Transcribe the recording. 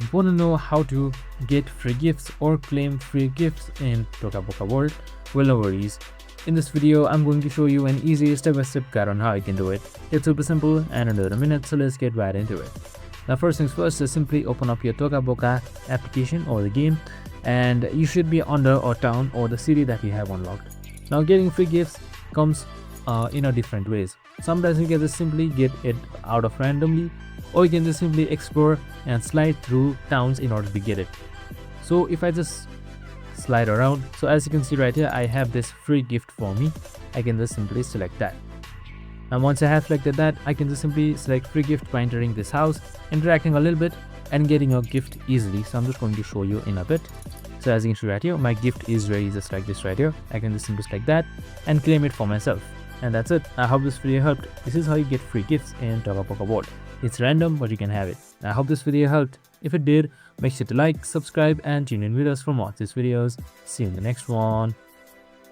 You want to know how to get free gifts or claim free gifts in Toca Boca World? Well, no worries. In this video, I'm going to show you an easy step-by-step guide on how you can do it. It's super simple and under a minute, so let's get right into it. Now, first things first is simply open up your Toca Boca application or the game, and you should be under or town or the city that you have unlocked. Now, getting free gifts comes in a different ways. Sometimes you can just simply get it out of randomly, or you can just simply explore and slide through towns in order to get it. So if I just slide around, so as you can see right here, I have this free gift for me. I can just simply select that. And once I have selected that, I can just simply select free gift by entering this house, interacting a little bit and getting a gift easily. So I'm just going to show you in a bit. So as you can see right here, my gift is ready just like this right here. I can just simply select that and claim it for myself. And that's it. I hope this video helped. This is how you get free gifts in Toca Boca World. It's random, but you can have it. I hope this video helped. If it did, make sure to like, subscribe and tune in with us for more of these videos. See you in the next one.